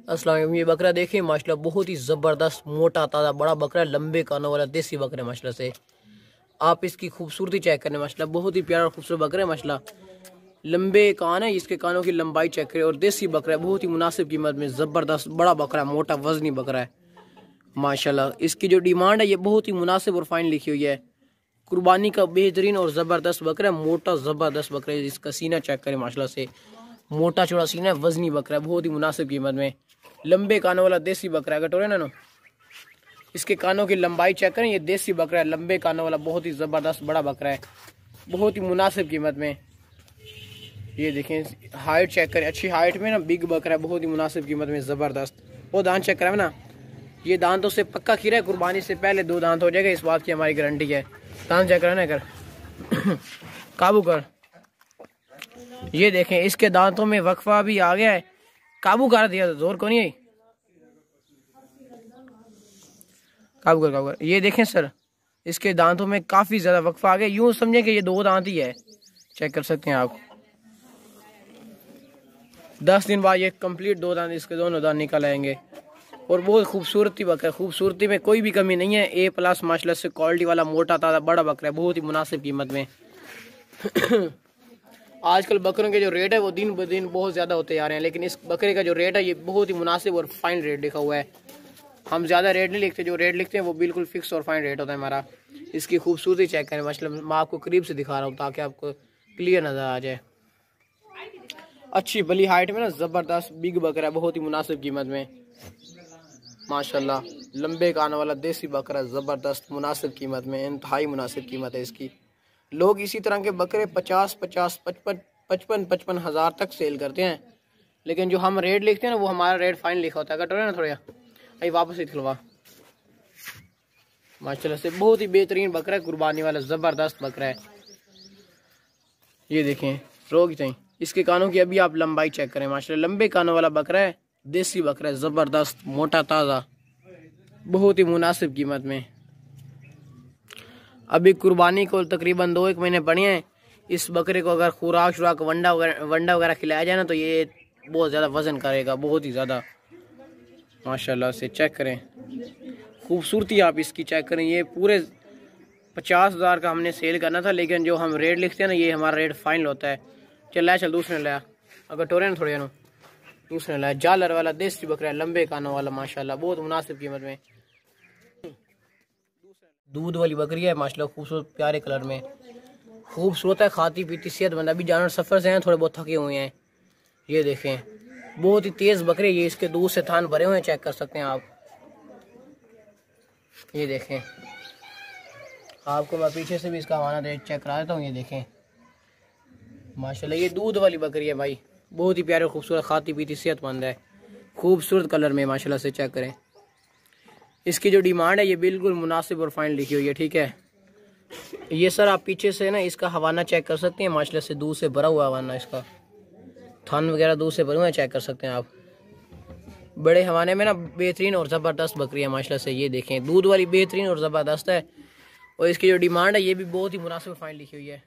अस्सलाम वालेकुम। ये बकरा देखिए माशाल्लाह बहुत ही ज़बरदस्त मोटा ताज़ा बड़ा बकरा है, लंबे कानों वाला देसी बकरा है माशाल्लाह से। आप इसकी खूबसूरती चेक करें माशाल्लाह, बहुत ही प्यारा और खूबसूरत बकरा है माशाल्लाह। लंबे कान है, इसके कानों की लंबाई चेक करें और देसी बकरा है, बहुत ही मुनासिब कीमत में ज़बरदस्त बड़ा बकरा है, मोटा वजनी बकरा है माशाल्लाह। इसकी जो डिमांड है ये बहुत ही मुनासिब और फाइन लिखी हुई है। कुर्बानी का बेहतरीन और ज़बरदस्त बकरा है, मोटा ज़बरदस्त बकरा है। इसका सीना चेक करें माशाल्लाह से, मोटा चौड़ा सीना है, वजनी बकरा है, बहुत ही मुनासिब कीमत में। लंबे कानों वाला देसी बकरा है, कटोरे ना इसके कानों की लंबाई चेक करें, ये देसी बकरा है, लंबे कानों वाला बहुत ही ज़बरदस्त बड़ा बकरा है, बहुत ही मुनासिब कीमत में। ये देखें हाइट चेक करें, अच्छी हाइट में ना बिग बकरा है, बहुत ही मुनासिब कीमत में ज़बरदस्त। वो दांत चेक करें ना, ये दांतों से पक्का खीरा है, कुर्बानी से पहले 2 दांत हो जाएगा, इस बात की हमारी गारंटी है। दांत चेक करें ना, कर काबू कर। ये देखें इसके दांतों में वक्फा भी आ गया है, काबू कर दिया, जोर को नहीं आई, काबू कर काबू कर। ये देखें सर, इसके दांतों में काफी ज्यादा वक्फा आ गया, यूं समझे कि ये 2 दांत ही है, चेक कर सकते हैं आप। 10 दिन बाद ये कंप्लीट 2 दांत, इसके दोनों दांत निकल आएंगे। और बहुत खूबसूरती बकरा, खूबसूरती में कोई भी कमी नहीं है, A+ माशाल्लाह से क्वालिटी वाला मोटा ताजा बड़ा बकरा है, बहुत ही मुनासिब कीमत में। आजकल बकरों के जो रेट है वो दिन ब दिन बहुत ज़्यादा होते जा रहे हैं, लेकिन इस बकरे का जो रेट है ये बहुत ही मुनासिब और फाइन रेट लिखा हुआ है। हम ज़्यादा रेट नहीं लिखते, जो रेट लिखते हैं वो बिल्कुल फिक्स और फाइन रेट होता है हमारा। इसकी खूबसूरती चेक करें माशाल्लाह, मैं आपको करीब से दिखा रहा हूँ ताकि आपको क्लियर नज़र आ जाए। अच्छी बली हाइट में ना ज़बरदस्त बिग बकरा, बहुत ही मुनासिब कीमत में माशाल्लाह। लंबे कानों वाला देसी बकरा, ज़बरदस्त मुनासिब कीमत में, इंतहाई मुनासिब कीमत है इसकी। लोग इसी तरह के बकरे 55 हज़ार तक सेल करते हैं, लेकिन जो हम रेट लिखते हैं ना वो हमारा रेट फाइन लिखा होता है। कटोरे ना थोड़ा अभी वापस ही खिलवा माशाल्लाह से, बहुत ही बेहतरीन बकरा है, कुर्बानी वाला ज़बरदस्त बकरा है। ये देखें रोग चाहिए, इसके कानों की अभी आप लंबाई चेक करें माशाल्लाह, लंबे कानों वाला बकरा है, देसी बकरा है, ज़बरदस्त मोटा ताज़ा, बहुत ही मुनासिब कीमत में। अभी कुर्बानी को तकरीबन 2-1 महीने पड़े हैं। इस बकरे को अगर खुराक शुराक वंडा वगैरह खिलाया जाए ना तो ये बहुत ज़्यादा वज़न करेगा, बहुत ही ज़्यादा माशाल्लाह से। चेक करें खूबसूरती, आप इसकी चेक करें। ये पूरे 50 हज़ार का हमने सेल करना था, लेकिन जो हम रेट लिखते हैं ना ये हमारा रेट फाइनल होता है। चल दूसरे लाया, अगर टोरे ना थोड़े ना दूसरे लाया, जालर वाला देसी बकरा है, लंबे कानों वाला माशाल्लाह, बहुत मुनासिब कीमत में। दूध वाली बकरी है माशाल्लाह, खूबसूरत प्यारे कलर में, खूबसूरत है, खाती पीती सेहतमंद। अभी जानवर सफ़र से हैं, थोड़े बहुत थके हुए हैं। ये देखें बहुत ही तेज़ बकरे, ये इसके दूध से थान भरे हुए हैं, चेक कर सकते हैं आप। ये देखें, आपको मैं पीछे से भी इसका हवाना दे चेक करा देता हूँ। ये देखें माशाल्लाह, ये दूध वाली बकरी है भाई, बहुत ही प्यारे खूबसूरत, खाती पीती सेहतमंद है, खूबसूरत कलर में माशाल्लाह से। चेक करें इसकी जो डिमांड है ये बिल्कुल मुनासिब और फाइन लिखी हुई है, ठीक है। ये सर आप पीछे से ना इसका हवाना चेक कर सकते हैं माशाल्लाह से, दूध से भरा हुआ हवाना, इसका थान वगैरह दूध से भरे हुए चेक कर सकते हैं आप। बड़े हवाने में ना बेहतरीन और ज़बरदस्त बकरी है माशाल्लाह से। ये देखें दूध वाली बेहतरीन और ज़बरदस्त है, और इसकी जो डिमांड है ये भी बहुत ही मुनासिब फाइन लिखी हुई है।